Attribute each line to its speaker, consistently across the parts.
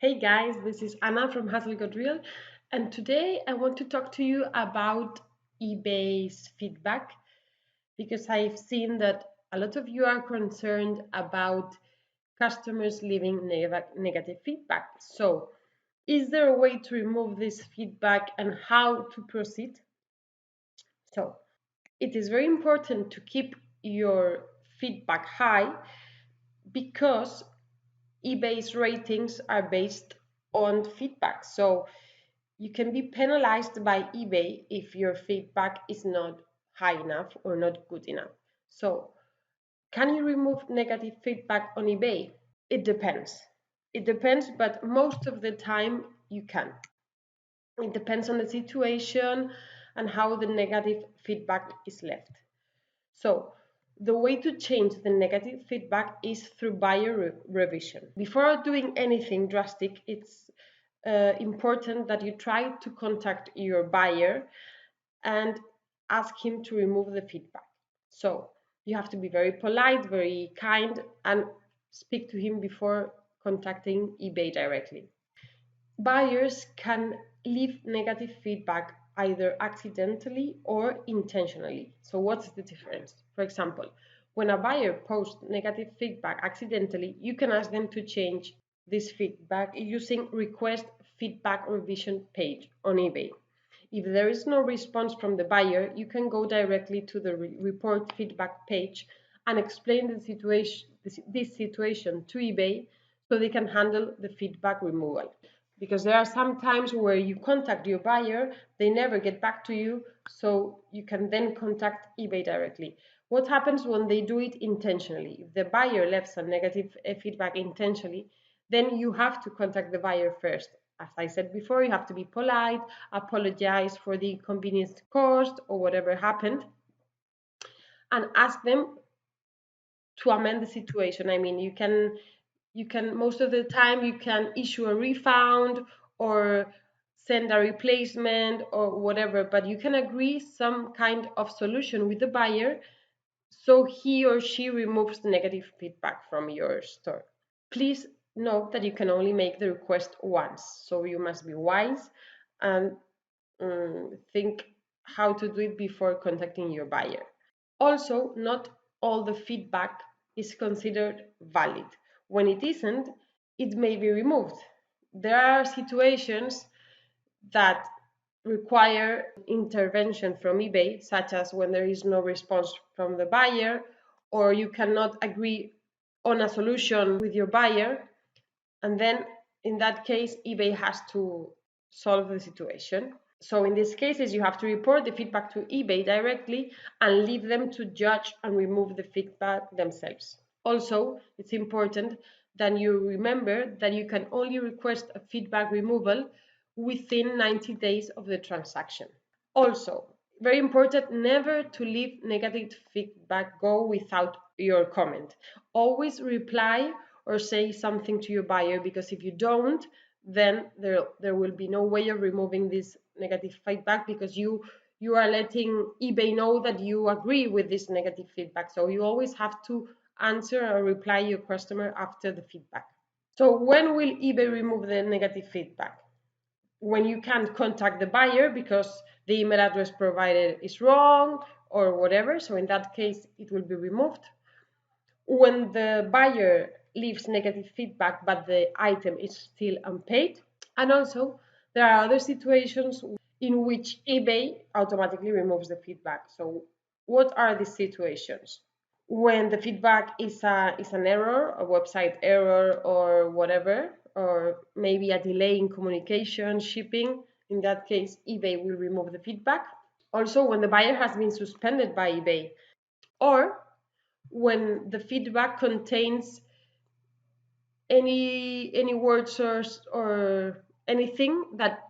Speaker 1: Hey guys, this is Anna from Hustle Got Real, and today I want to talk to you about eBay's feedback because I've seen that a lot of you are concerned about customers leaving negative feedback. So, is there a way to remove this feedback and how to proceed? So, it is very important to keep your feedback high because eBay's ratings are based on feedback. So you can be penalized by eBay if your feedback is not high enough or not good enough. So can you remove negative feedback on eBay? It depends. It depends, but most of the time you can. It depends on the situation and how the negative feedback is left. So the way to change the negative feedback is through buyer revision. Before doing anything drastic, it's important that you try to contact your buyer and ask him to remove the feedback. So you have to be very polite, very kind, and speak to him before contacting eBay directly. Buyers can leave negative feedback either accidentally or intentionally. So what's the difference? For example, when a buyer posts negative feedback accidentally, you can ask them to change this feedback using request feedback revision page on eBay. If there is no response from the buyer, you can go directly to the report feedback page and explain this situation to eBay so they can handle the feedback removal. Because there are some times where you contact your buyer, they never get back to you, so you can then contact eBay directly. What happens when they do it intentionally? If the buyer left some negative feedback intentionally, then you have to contact the buyer first. As I said before, you have to be polite, apologize for the inconvenience caused or whatever happened, and ask them to amend the situation. I mean, you can most of the time you can issue a refund or send a replacement or whatever, but you can agree some kind of solution with the buyer so he or she removes negative feedback from your store. Please note that you can only make the request once, so you must be wise and think how to do it before contacting your buyer. Also, not all the feedback is considered valid. When it isn't, it may be removed. There are situations that require intervention from eBay, such as when there is no response from the buyer, or you cannot agree on a solution with your buyer, and then in that case, eBay has to solve the situation. So in these cases, you have to report the feedback to eBay directly and leave them to judge and remove the feedback themselves. Also, it's important that you remember that you can only request a feedback removal within 90 days of the transaction. Also, very important, never to leave negative feedback go without your comment. Always reply or say something to your buyer, because if you don't, then there will be no way of removing this negative feedback, because you are letting eBay know that you agree with this negative feedback. So you always have to answer or reply your customer after the feedback. So when will eBay remove the negative feedback? When you can't contact the buyer because the email address provided is wrong or whatever. So in that case, it will be removed. When the buyer leaves negative feedback, but the item is still unpaid. And also, there are other situations in which eBay automatically removes the feedback. So what are these situations? When the feedback is an error, a website error or whatever, or maybe a delay in communication, shipping, in that case, eBay will remove the feedback. Also, when the buyer has been suspended by eBay, or when the feedback contains any words or anything that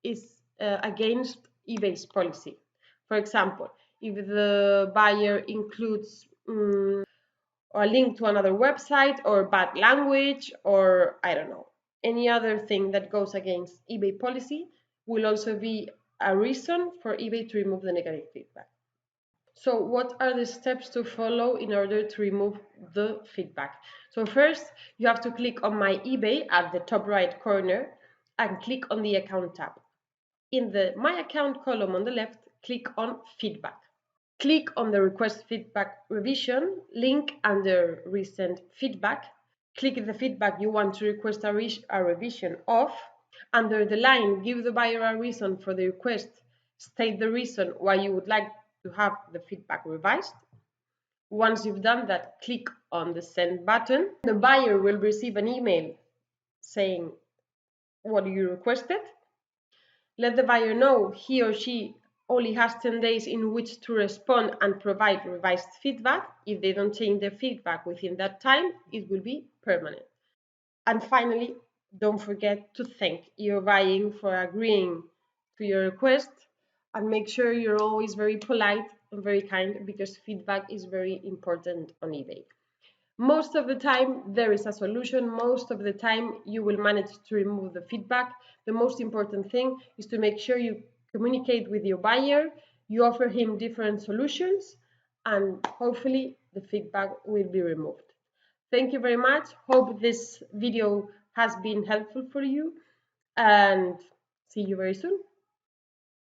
Speaker 1: is against eBay's policy. For example, if the buyer includes or a link to another website or bad language, or I don't know, any other thing that goes against eBay policy, will also be a reason for eBay to remove the negative feedback. So what are the steps to follow in order to remove the feedback? So first, you have to click on My eBay at the top right corner and click on the Account tab. In the My Account column on the left, click on Feedback. Click on the Request Feedback Revision link under Recent Feedback. Click the feedback you want to request a revision of. Under the line, give the buyer a reason for the request. State the reason why you would like to have the feedback revised. Once you've done that, click on the Send button. The buyer will receive an email saying what you requested. Let the buyer know he or she only has 10 days in which to respond and provide revised feedback. If they don't change their feedback within that time, it will be permanent. And finally, don't forget to thank your buying for agreeing to your request, and make sure you're always very polite and very kind, because feedback is very important on eBay. Most of the time there is a solution. Most of the time you will manage to remove the feedback. The most important thing is to make sure you communicate with your buyer, you offer him different solutions, and hopefully the feedback will be removed. Thank you very much. Hope this video has been helpful for you, and see you very soon.